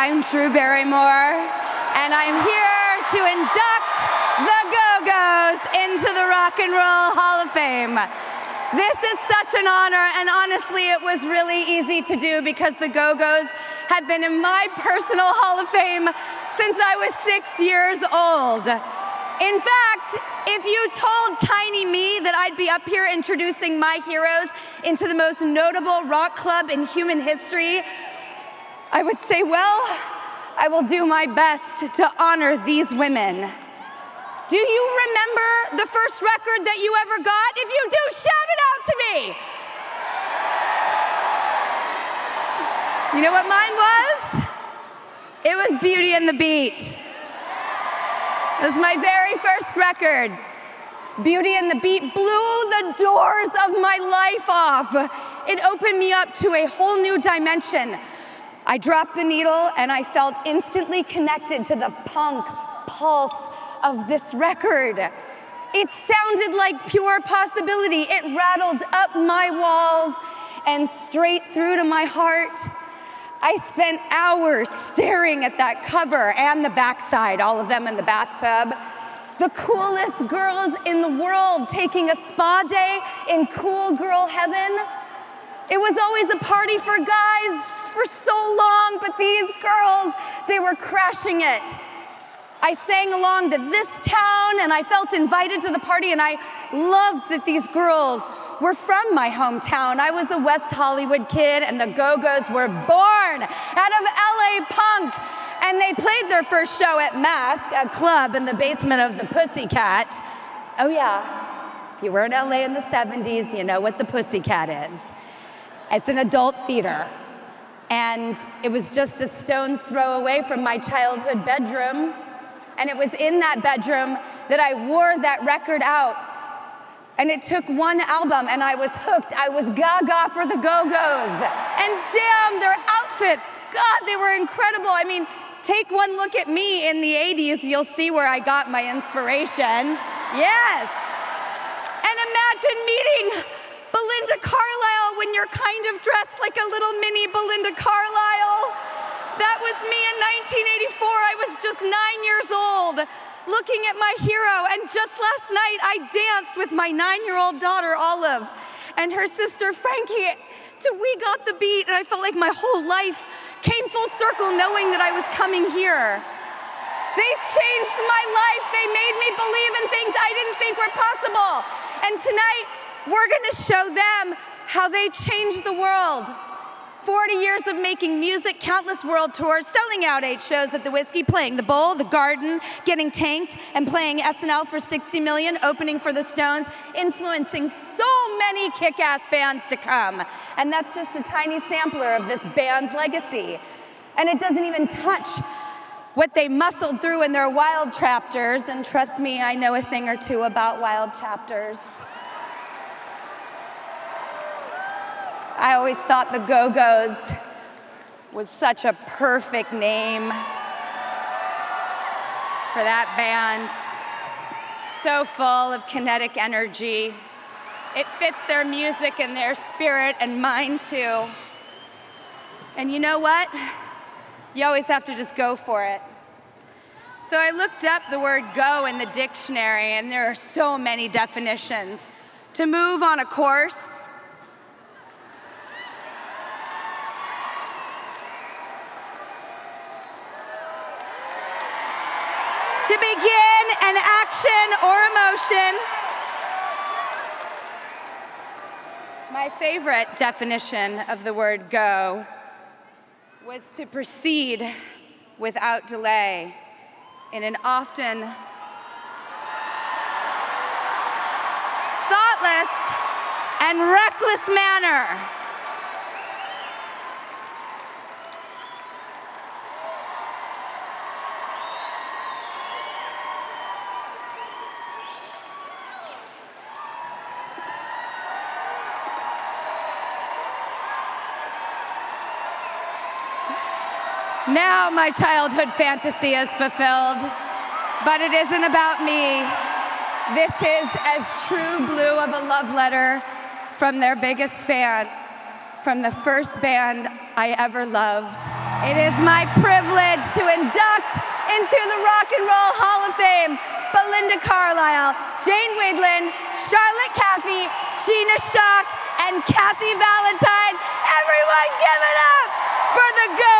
I'm Drew Barrymore, and I'm here to induct the Go-Go's into the Rock and Roll Hall of Fame. This is such an honor, and honestly, it was really easy to do because the Go-Go's have been in my personal Hall of Fame since I was 6 years old. In fact, if you told tiny me that I'd be up here introducing my heroes into the most notable rock club in human history, I would say, well, I will do my best to honor these women. Do you remember the first record that you ever got? If you do, shout it out to me. You know what mine was? It was Beauty and the Beat. It was my very first record. Beauty and the Beat blew the doors of my life off. It opened me up to a whole new dimension. I dropped the needle and I felt instantly connected to the punk pulse of this record. It sounded like pure possibility. It rattled up my walls and straight through to my heart. I spent hours staring at that cover and the backside, all of them in the bathtub. The coolest girls in the world taking a spa day in cool girl heaven. It was always a party for guys for so long, but these girls, they were crashing it. I sang along to This Town, and I felt invited to the party, and I loved that these girls were from my hometown. I was a West Hollywood kid, and the Go-Go's were born out of LA punk, and they played their first show at Mask, a club in the basement of the Pussycat. Oh yeah, if you were in LA in the 70s, you know what the Pussycat is. It's an adult theater, and it was just a stone's throw away from my childhood bedroom, and it was in that bedroom that I wore that record out, and it took one album, and I was hooked. I was gaga for the Go-Go's, and damn, their outfits, God, they were incredible. I mean, take one look at me in the 80s, you'll see where I got my inspiration. Yes, and imagine meeting Belinda Carlisle when you're kind of dressed like a little mini Belinda Carlisle. That was me in 1984. I was just 9 years old, looking at my hero. And just last night, I danced with my 9-year-old daughter, Olive, and her sister, Frankie, to We Got the Beat. And I felt like my whole life came full circle knowing that I was coming here. They changed my life. They made me believe in things I didn't think were possible. And tonight, we're gonna show them how they changed the world. 40 years of making music, countless world tours, selling out 8 shows at the Whiskey, playing the Bowl, the Garden, getting tanked, and playing SNL for 60 million, opening for the Stones, influencing so many kick-ass bands to come. And that's just a tiny sampler of this band's legacy. And it doesn't even touch what they muscled through in their wild chapters, and trust me, I know a thing or two about wild chapters. I always thought the Go-Go's was such a perfect name for that band. So full of kinetic energy. It fits their music and their spirit and mine too. And you know what? You always have to just go for it. So I looked up the word go in the dictionary, and there are so many definitions. To move on a course, to begin an action or emotion. My favorite definition of the word go was to proceed without delay in an often thoughtless and reckless manner. Now my childhood fantasy is fulfilled, but it isn't about me. This is as true blue of a love letter from their biggest fan, from the first band I ever loved, It is my privilege to induct into the Rock and Roll Hall of Fame Belinda Carlisle, Jane Wiedlin, Charlotte Caffey, Gina Shock, and Kathy Valentine. Everyone give it up for the good.